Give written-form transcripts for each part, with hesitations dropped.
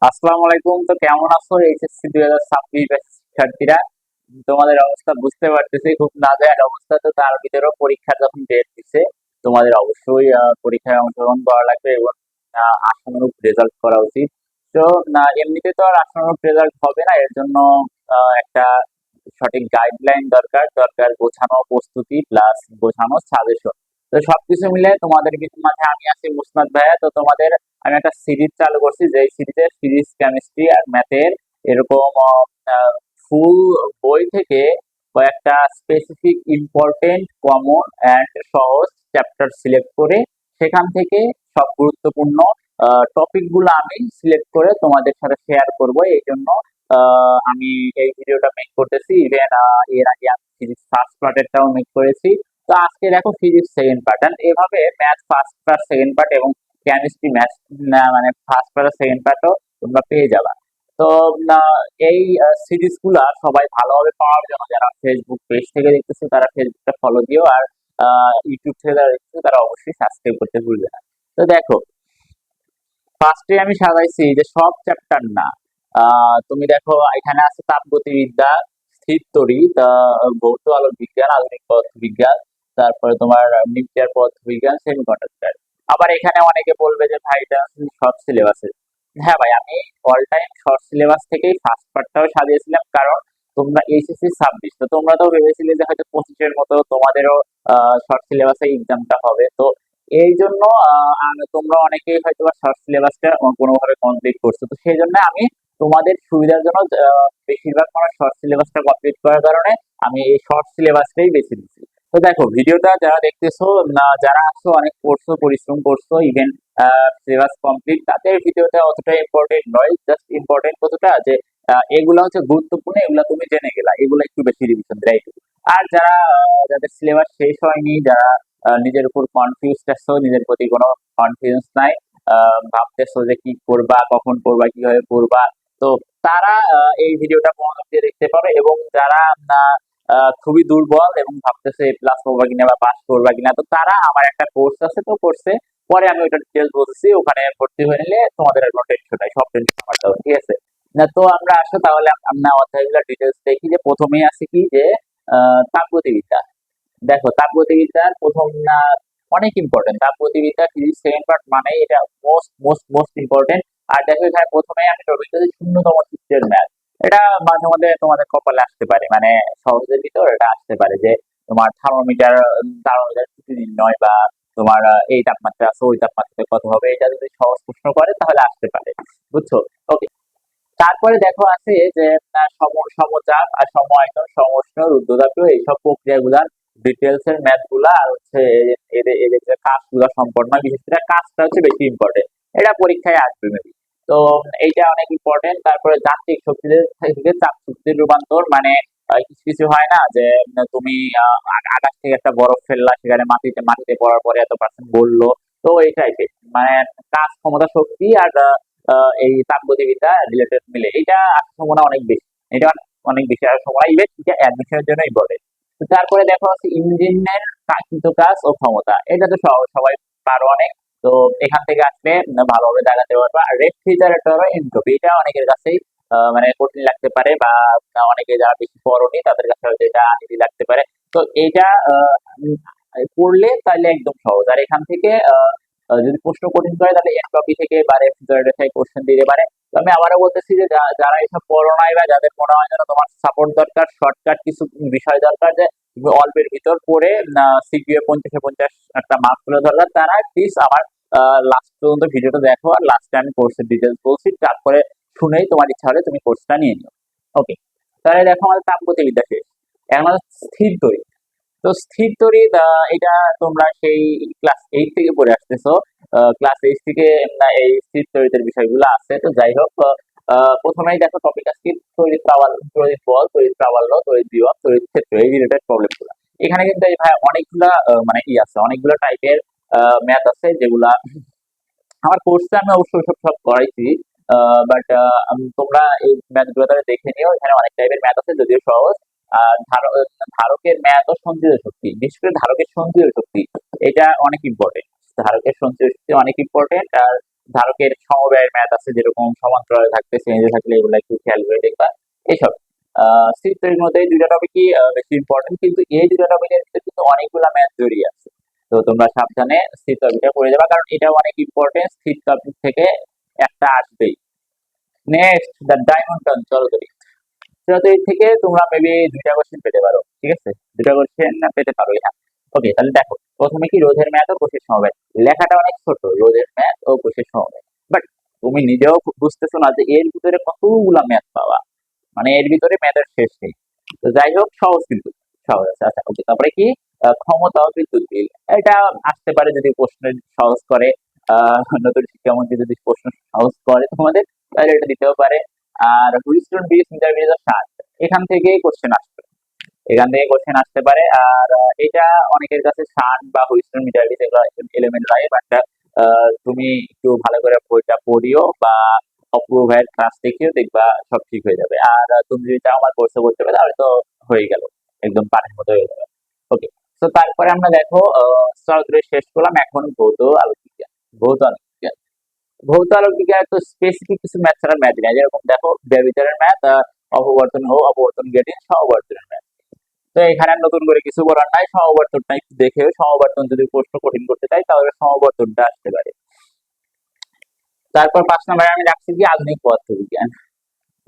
আসসালামু আলাইকুম। তো কেমন আছো এইচএসসি 2026 ব্যাচের শিক্ষার্থীরা? তোমাদের অবস্থা বুঝতে পারতেছি, খুব নাজেহাল অবস্থা। তো তার ভিতরেও পরীক্ষা যখন ডেট দিছে, তোমাদের অবশ্যই পরীক্ষায় অংশগ্রহণ করা লাগবে এবং আশানুরূপ রেজাল্ট করা উচিত। তো এমনিতে তো আর আশানুরূপ রেজাল্ট হবে না, এর জন্য একটা সঠিক গাইডলাইন দরকার গোছানো প্রস্তুতি প্লাস গোছানো সাজেশন। তো সবকিছু মিলে তোমাদের মাঝে আমি আছি মুসনাদ ভাইয়া। তো তোমাদের আমি একটা সিরিজ চালু করছি, যে সিরিজে ফিজিক্স কেমিস্ট্রি আর ম্যাথের এরকম ফুল বই থেকে কয়েকটা স্পেসিফিক ইম্পর্টেন্ট কমন অ্যান্ড সহজ চ্যাপ্টার সিলেক্ট করে সেখান থেকে সব গুরুত্বপূর্ণ টপিক গুলো আমি সিলেক্ট করে তোমাদের সাথে শেয়ার করব। এই জন্য আমি এই ভিডিওটা মেক করতেছি। ইভেন এর আগে আমি ফিজিক্স ফার্স্ট পার্টেরটাও মেক করেছি। তো আজকে দেখো ফিজিক্স সেকেন্ড পার্ট, এভাবে math first part second part এবং কেমিস্ট্রি ম্যাথ মানে ফার্স্ট পার্ট সেকেন্ড পার্টও তোমরা পেয়ে যাবা। তো এই সিরিজ গুলা সবাই ভালোভাবে পাওয়ার জন্য যারা ফেসবুক পেজ থেকে দেখতেছে তারা ফেসবুকটা ফলো দিও, আর ইউটিউব থেকে যারা দেখতেছে তারা অবশ্যই সাবস্ক্রাইব করতে ভুলবে না। তো দেখো, ফার্স্টে আমি সাজাইছি যে সব চ্যাপ্টার না। তুমি দেখো এখানে আছে তাপগতিবিদ্যা, স্থির তড়িৎ, ভৌত আলোক বিজ্ঞান, আধুনিক পদার্থ বিজ্ঞান, তারপরে তোমার নিউক্লিয়ার পদার্থ বিজ্ঞান, সেমিকন্ডাক্টর। আবার এখানে অনেকে বলবে যে ভাই এটা শর্ট সিলেবাসের। হ্যাঁ ভাই, আমি অল টাইম শর্ট সিলেবাস থেকেই ফার্স্ট পার্টটাও সাজিয়েছিলাম, কারণ তোমরা এইচএসসি 26, তো তোমরা তো ভেবেছিলে যে হয়তো 25-এর মতো তোমাদেরও শর্ট সিলেবাসে এক্সামটা হবে। তো এই জন্য তোমরা অনেকেই হয়তো বা শর্ট সিলেবাসটা কোনোভাবে কমপ্লিট করছো, তো সেই জন্য আমি তোমাদের সুবিধার জন্য বেশিরভাগ আমার শর্ট সিলেবাসটা কমপ্লিট করার কারণে আমি এই শর্ট সিলেবাসটাই বেছে নিচ্ছি। তো দেখো ভিডিওটা যারা দেখতেছো, যারা আছো অনেক পড়ছো পরিশ্রম করছো, ইভেন সিলেবাস কমপ্লিট, তাদের ভিডিওটা অতটা ইম্পর্টেন্ট নয়। জাস্ট ইম্পর্টেন্ট কতটা যে এগুলা হচ্ছে গুরুত্বপূর্ণ, এগুলা তুমি জেনে গেলা, এগুলো একটু বেশি রিভিশন দেয়। আর যারা যাদের সিলেবাস শেষ হয়নি, যারা নিজের উপর কনফিউজ আছো, নিজের প্রতি কোনো কনফিডেন্স নাই, ভাবতেছো যে কি করবা, কখন করবা, কিভাবে করবা, তো তারা এই ভিডিওটা মনোযোগ দিয়ে দেখতে পারো। এবং যারা খুবই দুর্বল এবং ভাবতেছে এ প্লাস করবা কিনা বা পাস করবা কিনা, তো তারা আমার একটা কোর্স আছে, তো কোর্সে পরে আমি ওটা ডিটেলস বলতেছি, ওখানে ভর্তি হয়ে নিলে তোমাদের আর কোনো টেনশন নাই, সব টেনশন আমার দাও, ঠিক আছে? না তো আমরা আসো তাহলে আমরা অধ্যায়গুলো ডিটেলস দেখি। যে প্রথমেই আছে কি যে তাপগতিবিদ্যা। দেখো তাপগতিবিদ্যার প্রথম না অনেক ইম্পর্টেন্ট, তাপগতিবিদ্যা ফিজিক্স সেকেন্ড পার্ট মানে এটা মোস্ট মোস্ট মোস্ট ইম্পর্টেন্ট। আর দেখো এখানে প্রথমে আমি টপিক দিয়েছি শূন্যতম সূত্রের ম্যাথ। এটা মাঝে মধ্যে তোমাদের কপালে আসতে পারে, মানে সহজের ভিতর এটা আসতে পারে যে তোমার থার্মোমিটার ত্রুটি নির্ণয়, বা তোমার এই তাপমাত্রা আছে ওই তাপমাত্রাতে কত হবে, এটা যদি সহজ প্রশ্ন করে তাহলে আসতে পারে, বুঝছো? ওকে। তারপরে দেখো আছে যে সমচাপ আর সমায়তন, সমউষ্ণ, রুদ্ধতাপীয়, এইসব প্রক্রিয়াগুলার ডিটেলস এর ম্যাথ গুলা, আর হচ্ছে এদের এদের যে কাজগুলা সম্পন্ন হয়, বিশেষ করে কাজটা হচ্ছে বেশি ইম্পর্টেন্ট, এটা পরীক্ষায় আসবে মেবি। তো এইটা অনেক ইম্পর্টেন্ট। তারপরে যান্ত্রিক শক্তিদের থেকে চাপ শক্তির রূপান্তর, মানে কিছু কিছু হয় না যে তুমি আকাশ থেকে একটা বরফ ফেললা, সেখানে মাটিতে মাটিতে পড়ার পরে এত পার্সেন্ট বললো, তো এই টাইপের মানে কাজ ক্ষমতা শক্তি আর এই তাপগতিবিদ্যা রিলেটেড মিলে এটা আসার সম্ভাবনা অনেক বেশি। এটা অনেক বেশি আসার সম্ভাবনা, ইভেন এটা অ্যাডমিশনের জন্য ইম্পর্টেন্ট। তো তারপরে দেখো হচ্ছে ইঞ্জিনের কাঙ্ক্ষিত কাজ ও ক্ষমতা, এটা তো সবাই পারো অনেক। তো এখান থেকে আসলে ভালোভাবে দেখাতে পারবা। আর রেফ্রিজারেটর এনট্রপি, এটা অনেকের কাছেই মানে কঠিন লাগতে পারে, বা অনেকে যারা বেশি পড়নি তাদের কাছে হয়তো এটা ইজি লাগতে পারে। তো এইটা পড়লে তাহলে একদম সহজ। আর এখান থেকে যদি প্রশ্ন কঠিন করে তাহলে এনট্রপি থেকে বা রেফ্রিজারেটর থেকে কোশ্চেন দিতে পারে। তো আমি আবারও বলতেছি যে যারা এসব পড়ো নাই, বা যাদের মনে হয় যেন তোমার সাপোর্ট দরকার, শর্টকাট কিছু বিষয় দরকার, যে তুমি অল্পের ভিতর পড়ে সিকিউ 50-50 একটা মার্কস গুলো দরকার, তারা প্লিজ আমার লাস্ট পর্যন্ত ভিডিওটা দেখো। আর লাস্টে আমি কোর্সের ডিটেলস বলছি, তারপরে শুনেই তোমার ইচ্ছা হলে তুমি কোর্সটা নিয়ে নিও। ওকে। তাহলে দেখো আমাদের তাপগতিবিদ্যা শেষ। এখন আমাদের স্থির তড়িৎ। তো স্থির তড়িৎ এটা তোমরা সেই ক্লাস 8 থেকে পড়ে আসতেছো। ক্লাস 8 থেকে এই স্থির তড়িতের বিষয়গুলো আছে। তো যাই হোক, প্রথমেই দেখো টপিক আজকে তড়িৎ প্রাবল্য, তড়িৎ বল, তড়িৎ প্রাবল্য, তড়িৎ বিভব, তড়িৎ ক্ষেত্র, এই রিলেটেড প্রবলেম গুলো। এখানে কিন্তু এই ভাই অনেকগুলা মানে আছে, অনেকগুলো টাইপের ম্যাথ আছে, যেগুলা আমার কোর্সে আমি অবশ্যই সব সব করাইছি। বাট তোমরা এই ম্যাথ গুলো তাহলে দেখে নিও, এখানে অনেক টাইপের ম্যাথ আছে, যদিও সহজ। আর ধারকের ম্যাথ ও সঞ্চিত শক্তি, বিশেষ করে ধারকের সঞ্চিত শক্তি, এটা অনেক ইম্পর্টেন্ট। ধারকের সঞ্চিত শক্তি অনেক ইম্পর্টেন্ট। আর ধারকের সমবায়ের ম্যাথ আছে, যেরকম সমান্তরালে থাকতে শ্রেণীতে থাকলে এগুলো একটু খেয়াল করে দেখবা। এইসব স্থির তৈরির মধ্যে এই দুইটা টপিকই বেশি ইম্পর্টেন্ট, কিন্তু এই দুইটা টপিকের ভিতরে কিন্তু অনেকগুলো ম্যাথ জড়িয়ে আছে। তো তোমরা সাবধানে স্থির টপিকটা পড়ে যাবা, কারণ এটাও অনেক ইম্পর্টেন্ট, স্থির টপিক থেকে একটা আসবেই। নেক্সট, দ্য ডায়মন্ড চলতরি। চলতরি থেকে তোমরা মেবি দুইটা কোশ্চেন পেতে পারো, ঠিক আছে, দুইটা কোশ্চেন পেতে পারো, হ্যাঁ। ওকে, তাহলে দেখো প্রথমে কি রোধের ম্যাথ ও কোষের সমবায়। লেখাটা অনেক ছোট, রোধের ম্যাথ ও কোষের সমবায়, বাট তুমি নিজেও বুঝতেছো না যে এর ভিতরে কতগুলা ম্যাথ পাওয়া, মানে এর ভিতরে ম্যাথের শেষ নেই। তো যাই হোক, সহজ কিন্তু সহজ আছে। আচ্ছা, ওকে, তারপরে কি ক্ষমতা ও বিদ্যুৎ বিল, এটা আসতে পারে যদি প্রশ্ন সহজ করে, নতুন শিক্ষামন্ত্রী যদি প্রশ্ন সহজ করে তোমাদের, তাহলে এটা দিতেও পারে। আর হুইস্টন ব্রিজ মিটার ব্রিজ 7, এখান থেকে কোশ্চেন আসবে, এখান থেকে কোশ্চেন আসতে পারে। আর এটা অনেকের কাছে শান বা হুইস্টন মিটার ব্রিজ এগুলো এলিমেন্ট লাগে, বাট তুমি একটু ভালো করে বইটা পড়িও বা অপূর্ব ভাইয়ের ক্লাস দেখিও, দেখবা সব ঠিক হয়ে যাবে। আর তুমি যদি চাও আমার কোর্সে করতে পারবে, তাহলে তো হয়ে গেল, একদম পানির মতো হয়ে যাবে। ওকে, তো তারপরে আমরা দেখো স্তর শেষ করলাম, এখন ভৌত আলোক বিজ্ঞান। ভৌত আলোক বিজ্ঞান, ভৌত আলোক বিজ্ঞানের তো স্পেসিফিক কিছু ম্যাথ ছাড়া ম্যাথ নেই, যেরকম দেখো ব্যবধানের ম্যাথ, অপবর্তন ও অপবর্তন গ্রেডিয়েন্ট, সমবর্তনের ম্যাথ। তো এখানে আর নতুন করে কিছু করার নাই, সমবর্তনটা একটু দেখেও, সমবর্তন যদি প্রশ্ন কঠিন করতে চাই তাহলে সমবর্তনটা আসতে পারে। তারপর 5 নম্বরে আমি রাখছি কি আধুনিক পদার্থবিজ্ঞান।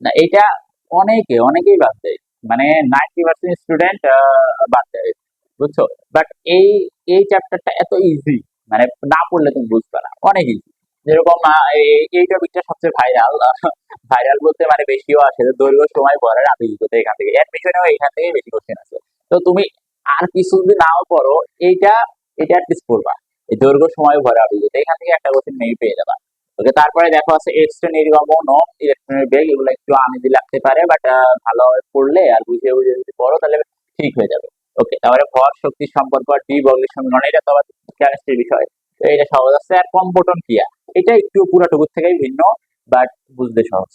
না, এটা অনেকেই বাদ দেয়, মানে 90% স্টুডেন্ট বাদ দেয়, বুঝছো। বাট এই এই চ্যাপ্টারটা এত ইজি, মানে না পড়লে তুমি বুঝবে না, অনেক ইজি। যেরকম এই টপিকটা সবচেয়ে ভাইরাল, ভাইরাল বলতে মানে বেশিও আসে, যে দৈর্ঘ্য সময় পড়ার আবেগিকতা, এখান থেকে অ্যাডমিশনেও এখান থেকে বেশি কোশ্চেন আছে। তো তুমি আর কিছু যদি নাও পড়ো, এইটা এটা অ্যাটলিস্ট পড়বা, এই দৈর্ঘ্য সময় ভরা আবেগিকতা, এখান থেকে একটা কোশ্চেন মেবি পেয়ে যাবা। ওকে, তারপরে দেখো আছে এক্সট্রা নির্গমন ও ইলেকট্রনের বেগ, এগুলো একটু আনইজি লাগতে পারে, বাট ভালোভাবে পড়লে আর বুঝে বুঝে যদি পড়ো তাহলে ঠিক হয়ে যাবে। ওকে, তারপরে ভর শক্তির সম্পর্ক, ডি ব্রগলির সমীকরণ, এটা তো আবার কেমিস্ট্রির বিষয়, তো এটা সহজ আছে। আর কম্পটন ক্রিয়া, এটা একটু পুরাটুকুর থেকেই ভিন্ন, বাট বুঝতে সহজ।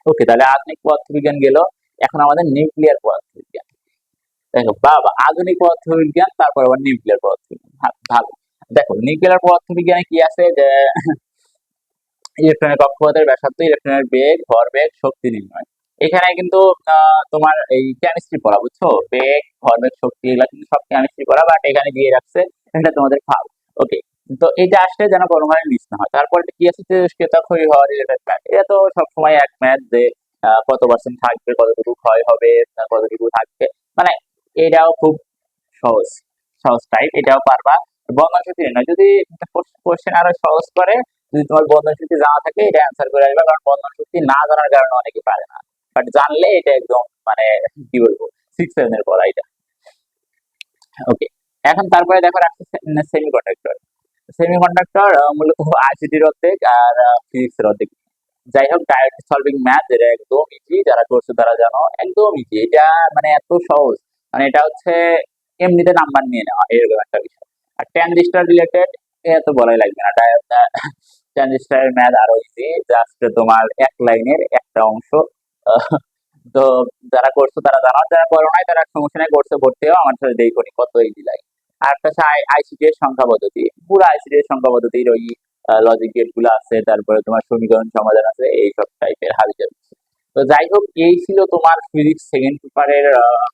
ওকে, তাহলে আধুনিক পদার্থবিজ্ঞান গেল, এখন আমাদের নিউক্লিয়ার পদার্থবিজ্ঞান। দেখো বাবা, আধুনিক পদার্থবিজ্ঞান, তারপর আবার নিউক্লিয়ার পদার্থবিজ্ঞান, ভালো। দেখো নিউক্লিয়ার পদার্থবিজ্ঞানে কি আছে, যে ইলেকট্রনের কক্ষপথের ব্যাসার্ধ, ইলেকট্রনের বেগ, ভরবেগ, শক্তি নির্ণয়। এখানে কিন্তু তোমার এই কেমিস্ট্রি পড়া, বুঝছো, বেগ, ভরবেগ, শক্তি, এগুলা কিন্তু সব কেমিস্ট্রি পড়া, বাট এখানে দিয়ে রাখছে এটা তোমাদের ফাল। ওকে, তো এটা আসলে যেন পরমাণু মিস না হয়। তারপর কি আছে, তেজস্ক্রিয়তা, ক্ষয় হওয়া, রিলেটেড ম্যাথ, এটা তো সবসময় এক ম্যাথ, যে কত পার্সেন্ট থাকবে, কতটুকু ক্ষয় হবে, কতটুকু থাকবে, মানে এটাও খুব সহজ, সহজ টাইপ, এটাও পারবা। বন্ধন শক্তি নির্ণয়, যদি কোশ্চেন আরো সহজ করে, যদি তোমার বন্ধন শক্তি জানা থাকে, এটা অ্যান্সার করে আসবে, কারণ বন্ধন শক্তি না জানার কারণে অনেকে পারে না, বাট জানলে এটা একদম মানে কি বলবো, 6-7 এর পড়া এটা। ওকে, এখন তারপরে দেখো রাখছি সেমিকন্ডাক্টর। সেমিকন্ডাক্টর মূলত আইসিটির অর্ধেক আর ফিজিক্সের অর্ধেক। যাই হোক, ডাইরেক্ট সলভিং ম্যাথ, এটা একদম ইজি, যারা করছো তারা জানো, একদম ইজি এটা, মানে এত সহজ, মানে এটা হচ্ছে এমনিতে নাম্বার নিয়ে নেওয়া, এরকম একটা বিষয়। আর ট্রানজিস্টর রিলেটেড এত বলাই লাগবে না, ট্রানজিস্টরের ম্যাথ আরো ইজি, জাস্ট তোমার এক লাইনের একটা অংশ। আহ, তো যারা করছো তারা জানো, যারা করো নাই তারা সমস্যা নেই, কোর্সে ভর্তি হও, আমার সাথে দেই করি কত ইজি লাগে। আর একটা হচ্ছে আইসিটি এর সংখ্যা পদ্ধতি, পুরো আইসিটি এর সংখ্যা পদ্ধতির ওই লজিক গেট গুলো আছে, তারপরে তোমার সমীকরণ সমাধান আছে, এইসব টাইপের হাবিজাবি। তো যাই হোক, এই ছিল তোমার ফিজিক্স সেকেন্ড পেপারের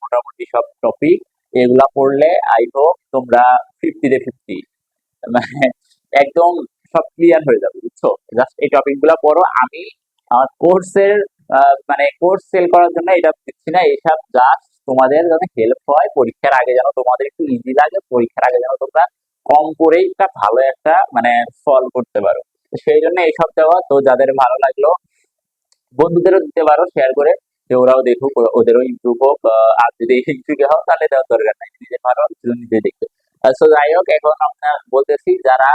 মোটামুটি সব টপিক। এগুলা পড়লে আই হোপ তোমরা 50-50, মানে একদম সব ক্লিয়ার হয়ে যাবে, বুঝছো। জাস্ট এই টপিক গুলা পড়ো, আমি আমার কোর্সের মানে কোর্স সেল করার জন্য এটা দিচ্ছি না, এইসব জাস্ট তোমাদের যেন হেল্প হয়, পরীক্ষার আগে যেন তোমাদের একটু ইজি লাগে, পরীক্ষার আগে যেন তোমরা কম করেই একটা ভালো একটা মানে সলভ করতে পারো, তো সেই জন্য এইসব দেওয়া। তো যাদের ভালো লাগলো বন্ধুদেরও দিতে পারো শেয়ার করে, যে ওরাও দেখুক, ওদেরও ইমপ্রুভ হোক। আর যদি ইমপ্রুভ হয় তাহলে দেওয়ার দরকার নাই, নিজে পারো শুধু নিজে দেখবে। সো যাই হোক, এখন আমরা বলতেছি যারা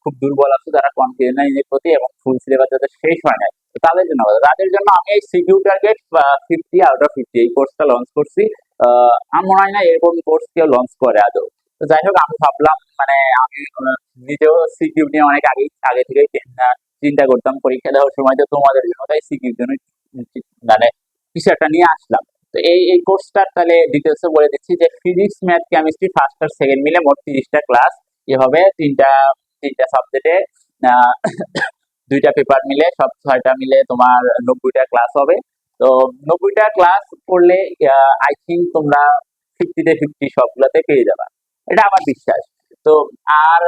খুব দুর্বল আছে, যারা কনফিডেন্ট নাই নিজের প্রতি, এবং ফুল সিলেবাস যাদের শেষ হয় নাই, তো তাদের জন্য তাদের জন্য আমি এই সিকিউ টার্গেট 50/50 এই কোর্সটা লঞ্চ করছি। আমার মনে হয় না এরকম কোর্স কেউ লঞ্চ করে আদৌ। তো যাই হোক, আমি ভাবলাম মানে আমি নিজেও সিকিউ নিয়ে অনেক আগে থেকে চিন্তা করতাম পরীক্ষা দেওয়ার সময়, তো তোমাদের জন্য তাই সিকিউর জন্য মানে কিছু একটা নিয়ে আসলাম। তো এই কোর্সটার তাহলে ডিটেলসে বলে দিচ্ছি, যে ফিজিক্স, ম্যাথ, কেমিস্ট্রি ফার্স্ট আর সেকেন্ড মিলে মোট 30টা ক্লাস এ হবে, তিনটা তিনটা সাবজেক্টে আহ, দুইটা পেপার মিলে সব 6টা মিলে তোমার 90টা ক্লাস হবে। তো 90টা ক্লাস করলে আই থিঙ্ক তোমরা 50-50 সবগুলাতে পেয়ে যাবা, এটা আমার বিশ্বাস। তো আর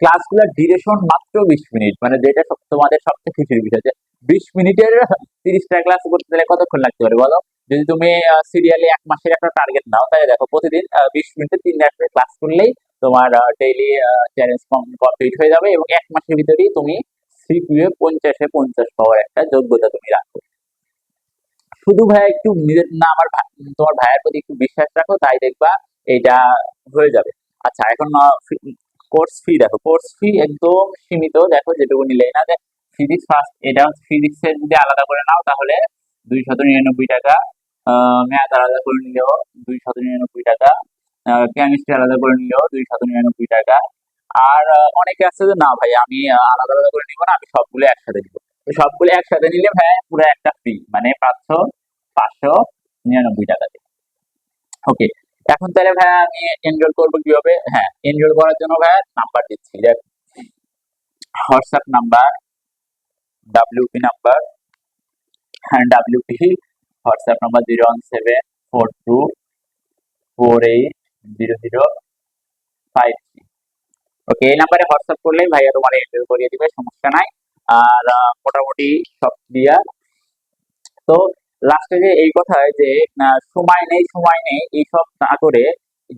ক্লাসগুলোর ডিউরেশন মাত্র 20 মিনিট, মানে যেটা তোমাদের সবচেয়ে খুশির বিষয় যে 20 মিনিটের 30টা ক্লাস করতে গেলে কতক্ষণ লাগতে পারে বলো? যদি তুমি সিরিয়ালি 1 মাসের একটা টার্গেট নাও, তাহলে দেখো প্রতিদিন 20 মিনিটে 3টা ক্লাস করলেই তোমার ডেইলি চ্যালেঞ্জ কমপ্লিট হয়ে যাবে, এবং 1 মাসের ভিতরেই তুমি সিপিএ 50-এ 50 পাওয়ার একটা যোগ্যতা তুমি রাখো। শুধু ভাইয়া একটু নিজের না আমার তোমার ভাইয়ের প্রতি একটু বিশ্বাস রাখো, তাই দেখবা এটা হয়ে যাবে। আচ্ছা, এখন কোর্স ফি দেখো, কোর্স ফি একদম সীমিত, দেখো যেটুকু নিলেই না যে ফিজিক্স ফার্স্ট, এটা ফিজিক্সের যদি আলাদা করে নাও তাহলে 299 টাকা, ম্যাথ আলাদা করে নিলেও 299 টাকা, কেমিস্ট্রি আলাদা করে নিলেও 299 টাকা। আর অনেকে আছে যে না ভাই আমি আলাদা আলাদা করে নিবো না, আমি সবগুলো একসাথে নিবো। তো সবগুলো একসাথে নিলে ভাই পুরো একটা ফ্রি, মানে 599 টাকাতে। ওকে, এখন তাহলে ভাইয়া আমি এনরোল করবো কিভাবে? হ্যাঁ, এনরোল করার জন্য ভাইয়া নাম্বার দিচ্ছি, দেখ হোয়াটসঅ্যাপ নাম্বার, ডাব্লিউপি নাম্বার, হ্যাঁ ডাব্লিউপি হোয়াটসঅ্যাপ নাম্বার 01742480053। ওকে, এই নাম্বারে হোয়াটসঅ্যাপ করলেই ভাইয়া তোমার এনরোল করিয়ে দিবে, সমস্যা নাই। আর মোটামুটি সব ক্লিয়ার। তো লাস্টে যে এই কথায় যে সময় নেই সময় নেই এইসব না করে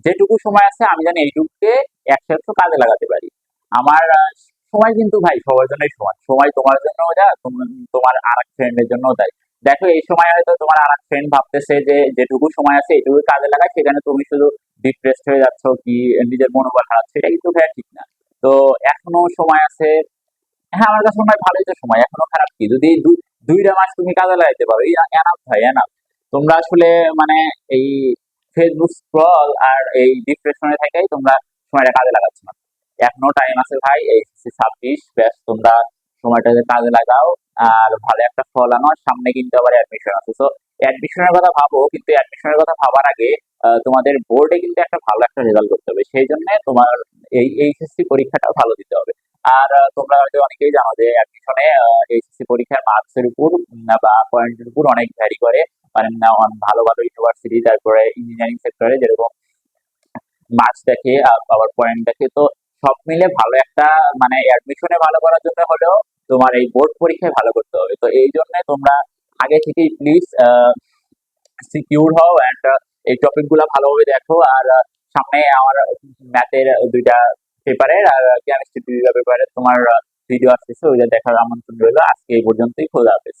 যেটুকু সময় আছে আমি জানি এইটুকুকে 100 কাজে লাগাতে পারি। আমার সময় কিন্তু ভাই সবার জন্যই সমান, সময় তোমার জন্য যা তোমার আর এক ফ্রেন্ডের জন্য তাই। দেখো এই সময় হয়তো তোমার আর এক ফ্রেন্ড ভাবতেছে যে যেটুকু সময় আছে এটুকু কাজে লাগায়, সেখানে তুমি শুধু ডিপ্রেসড হয়ে যাচ্ছ কি নিজের মনোবল হারাচ্ছ, এটা কিন্তু ভাই ঠিক না। তো এখনো সময় আছে। হ্যাঁ, আমার কাছে মনে হয় ভালোই তো সময়, এখনো খারাপ কি, যদি 2টা মাস তুমি কাজে লাগাইতে পারো, এনাফ ভাই এনাফ। তোমরা আসলে মানে এই ফেসবুক স্ক্রল আর এই ডিপ্রেশনে থাকাই তোমরা সময়টা কাজে লাগাচ্ছ না। এখনো টাইম আছে ভাই, এই 26 ব্যাস, তোমরা সময়টাকে কাজে লাগাও আর ভালো একটা ফল আনো। সামনে কিন্তু আবার অ্যাডমিশন আছে, তো অ্যাডমিশনের কথা ভাবো, কিন্তু অ্যাডমিশনের কথা ভাবার আগে তোমাদের বোর্ডে কিন্তু একটা ভালো একটা রেজাল্ট করতে হবে, সেই জন্য তোমার এই এইচএসসি পরীক্ষাটা ভালো দিতে হবে। আর তোমরা হয়তো অনেকেই জানো যে অ্যাডমিশনে এইচএসসি পরীক্ষার মার্কসের উপর বা পয়েন্টের উপর অনেক ভ্যারি করে, মানে ভালো ভালো ইউনিভার্সিটি তারপরে ইঞ্জিনিয়ারিং সেক্টরে যেরকম মার্কস দেখে আবার পয়েন্ট দেখে, তো সব মিলে ভালো একটা মানে অ্যাডমিশনে ভালো করার জন্য হলেও তোমার এই বোর্ড পরীক্ষায় ভালো করতে হবে। তো এই জন্য তোমরা আগে থেকেই প্লিজ সিকিউর হও অ্যান্ড এই টপিক গুলা ভালোভাবে দেখো। আর সামনে আমার ম্যাথের 2টা পেপারের আর কেমিস্ট্রি 2টা পেপারের তোমার ভিডিও আসতেছে, ওইটা দেখার আমন্ত্রণ রইলো। আজকে এই পর্যন্তই, খোদা হাফেজ।